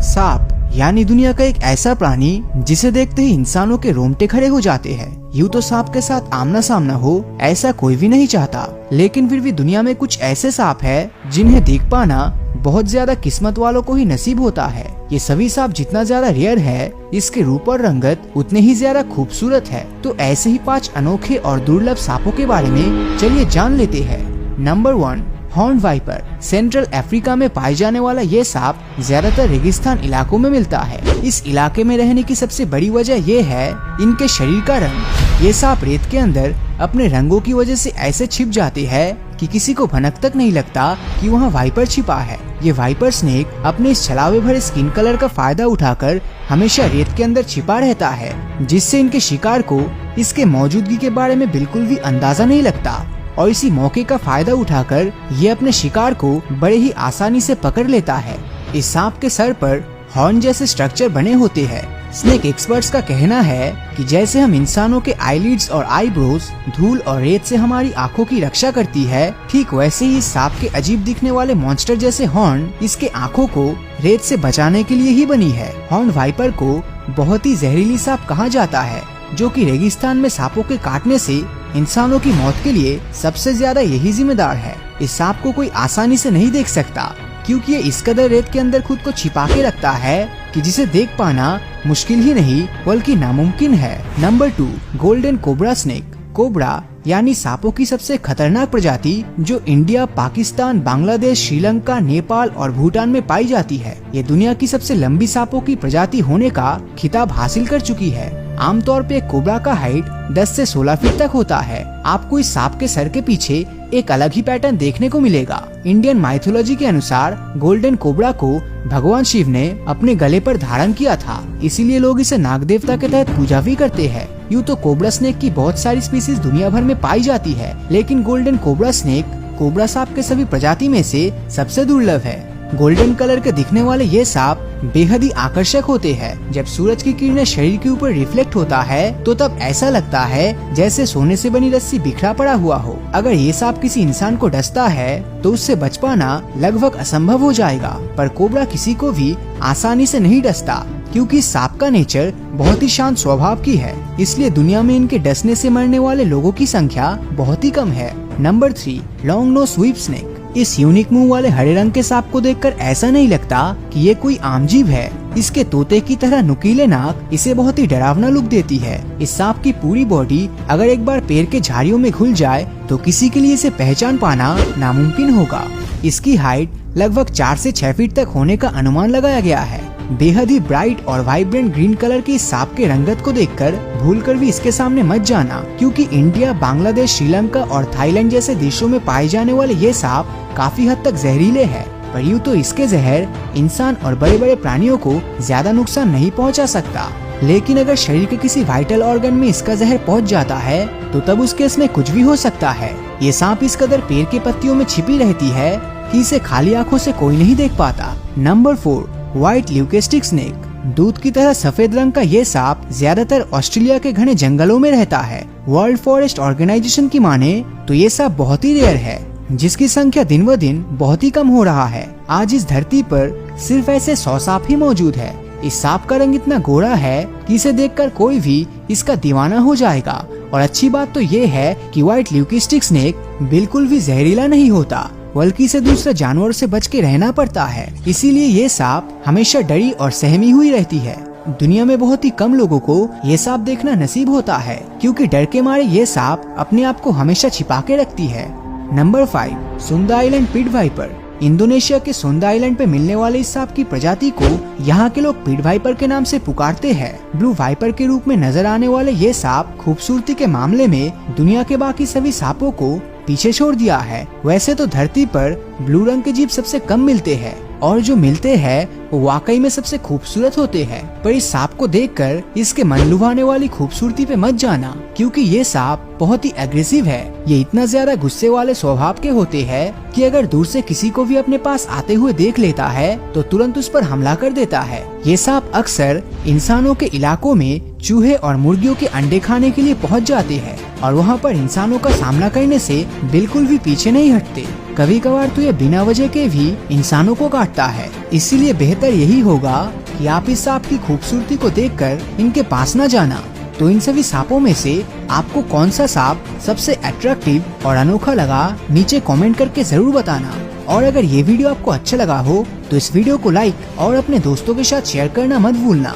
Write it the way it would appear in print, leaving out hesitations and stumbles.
सांप यानी दुनिया का एक ऐसा प्राणी जिसे देखते ही इंसानों के रोंगटे खड़े हो जाते हैं। यूँ तो सांप के साथ आमना सामना हो ऐसा कोई भी नहीं चाहता, लेकिन फिर भी दुनिया में कुछ ऐसे सांप हैं जिन्हें देख पाना बहुत ज्यादा किस्मत वालों को ही नसीब होता है। ये सभी सांप जितना ज्यादा रेयर है, इसके रूप और रंगत उतने ही ज्यादा खूबसूरत है। तो ऐसे ही 5 अनोखे और दुर्लभ सांपों के बारे में चलिए जान लेते हैं। Number 1, horn viper. Central Africa में पाए जाने वाला ये सांप ज्यादातर रेगिस्तान इलाकों में मिलता है। इस इलाके में रहने की सबसे बड़ी वजह ये है इनके शरीर का रंग। ये सांप रेत के अंदर अपने रंगों की वजह से ऐसे छिप जाते हैं कि किसी को भनक तक नहीं लगता कि वहाँ वाइपर छिपा है। ये वाइपर स्नेक अपने इस छलावे भरे स्किन कलर का फायदा उठाकर हमेशा रेत के अंदर छिपा रहता है, जिससे इनके शिकार को इसके मौजूदगी के बारे में बिल्कुल भी अंदाजा नहीं लगता और इसी मौके का फायदा उठाकर ये अपने शिकार को बड़े ही आसानी से पकड़ लेता है। इस सांप के सर पर हॉर्न जैसे स्ट्रक्चर बने होते हैं। स्नेक एक्सपर्ट्स का कहना है कि जैसे हम इंसानों के आईलिड्स और आईब्रोज धूल और रेत से हमारी आंखों की रक्षा करती है, ठीक वैसे ही सांप के अजीब दिखने वाले मॉन्स्टर जैसे हॉर्न इसके आंखों को रेत से बचाने के लिए ही बनी है। हॉर्न वाइपर को बहुत ही जहरीली सांप कहा जाता है, जो कि रेगिस्तान में सांपों के काटने से इंसानों की मौत के लिए सबसे ज्यादा यही जिम्मेदार है। इस सांप को कोई आसानी से नहीं देख सकता, क्योंकि ये इस कदर रेत के अंदर खुद को छिपा के रखता है कि जिसे देख पाना मुश्किल ही नहीं बल्कि नामुमकिन है। Number 2, golden cobra snake. Cobra यानी सांपों की सबसे खतरनाक प्रजाति जो इंडिया, पाकिस्तान, बांग्लादेश, श्रीलंका, नेपाल और भूटान में पाई जाती है। ये दुनिया की सबसे लंबी सांपों की प्रजाति होने का खिताब हासिल कर चुकी है। आमतौर पे कोबरा का हाइट 10 से 16 फीट तक होता है। आपको इस सांप के सर के पीछे एक अलग ही पैटर्न देखने को मिलेगा। इंडियन माइथोलॉजी के अनुसार गोल्डन कोबरा को भगवान शिव ने अपने गले पर धारण किया था, इसीलिए लोग इसे नाग देवता के तहत पूजा भी करते हैं। यूँ तो कोबरा स्नेक की बहुत सारी स्पीसीज दुनिया भर में पाई जाती है, लेकिन गोल्डन कोबरा स्नेक कोबरा सांप के सभी प्रजाति में से सबसे दुर्लभ है। गोल्डन कलर के दिखने वाले ये सांप बेहद ही आकर्षक होते हैं। जब सूरज की किरणें शरीर के ऊपर रिफ्लेक्ट होता है तो तब ऐसा लगता है जैसे सोने से बनी रस्सी बिखरा पड़ा हुआ हो। अगर ये सांप किसी इंसान को डसता है तो उससे बच पाना लगभग असंभव हो जाएगा। पर कोबरा किसी को भी आसानी से नहीं डसता, क्योंकि सांप का नेचर बहुत ही शांत स्वभाव की है, इसलिए दुनिया में इनके डसने से मरने वाले लोगों की संख्या बहुत ही कम है। Number 3, long nose whip snake. इस यूनिक मुंह वाले हरे रंग के सांप को देखकर ऐसा नहीं लगता कि ये कोई आम जीव है। इसके तोते की तरह नुकीले नाक इसे बहुत ही डरावना लुक देती है। इस सांप की पूरी बॉडी अगर एक बार पेड़ के झाड़ियों में घुल जाए तो किसी के लिए इसे पहचान पाना नामुमकिन होगा। इसकी हाइट लगभग 4 से 6 फीट तक होने का अनुमान लगाया गया है। बेहद ही ब्राइट और वाइब्रेंट ग्रीन कलर के इस सांप के रंगत को देखकर भूलकर भी इसके सामने मत जाना, क्योंकि इंडिया, बांग्लादेश, श्रीलंका और थाईलैंड जैसे देशों में पाए जाने वाले ये सांप काफी हद तक जहरीले हैं। पर यूँ तो इसके जहर इंसान और बड़े बड़े प्राणियों को ज्यादा नुकसान नहीं पहुंचा सकता, लेकिन अगर शरीर के किसी वाइटल ऑर्गन में इसका जहर पहुंच जाता है तो तब उस केस में कुछ भी हो सकता है। ये सांप इस कदर पेड़ के पत्तियों में छिपी रहती है कि इसे खाली आंखों से कोई नहीं देख पाता। Number 4, white leucistic snake. दूध की तरह सफेद रंग का ये सांप ज्यादातर ऑस्ट्रेलिया के घने जंगलों में रहता है। वर्ल्ड फॉरेस्ट ऑर्गेनाइजेशन की माने तो ये सांप बहुत ही रेयर है, जिसकी संख्या दिन ब दिन बहुत ही कम हो रहा है। आज इस धरती पर सिर्फ ऐसे 100 सांप ही मौजूद है। इस सांप का रंग इतना गोरा है कि इसे देखकर कोई भी इसका दीवाना हो जाएगा। और अच्छी बात तो ये है कि व्हाइट ल्यूकेस्टिक स्नेक बिल्कुल भी जहरीला नहीं होता, बल्कि इसे दूसरे जानवरों से बच के रहना पड़ता है। इसीलिए ये सांप हमेशा डरी और सहमी हुई रहती है। दुनिया में बहुत ही कम लोगों को ये सांप देखना नसीब होता है, क्योंकि डर के मारे ये सांप अपने आप को हमेशा छिपा के रखती है। Number 5, Sunda island pit viper. Indonesia के सुंदा आइलैंड पे मिलने वाले इस सांप की प्रजाति को यहाँ के लोग पिट वाइपर के नाम से पुकारते हैं। ब्लू वाइपर के रूप में नजर आने वाले ये सांप खूबसूरती के मामले में दुनिया के बाकी सभी सांपों को पीछे छोड़ दिया है। वैसे तो धरती पर ब्लू रंग के जीव सबसे कम मिलते हैं, और जो मिलते हैं वो वाकई में सबसे खूबसूरत होते हैं। पर इस सांप को देखकर इसके मन लुभाने वाली खूबसूरती पे मत जाना, क्योंकि ये सांप बहुत ही एग्रेसिव है। ये इतना ज्यादा गुस्से वाले स्वभाव के होते हैं कि अगर दूर से किसी को भी अपने पास आते हुए देख लेता है तो तुरंत उस पर हमला कर देता है। ये सांप अक्सर इंसानों के इलाकों में चूहे और मुर्गियों के अंडे खाने के लिए पहुंच जाते हैं और वहां पर इंसानों का सामना करने से बिल्कुल भी पीछे नहीं हटते। कभी कभार तो ये बिना वजह के भी इंसानों को काटता है। इसीलिए बेहतर यही होगा कि आप इस सांप की खूबसूरती को देखकर इनके पास न जाना। तो इन सभी सांपों में से आपको कौन सा सांप सबसे अट्रैक्टिव और अनोखा लगा, नीचे कमेंट करके जरूर बताना। और अगर ये वीडियो आपको अच्छा लगा हो तो इस वीडियो को लाइक और अपने दोस्तों के साथ शेयर करना मत भूलना।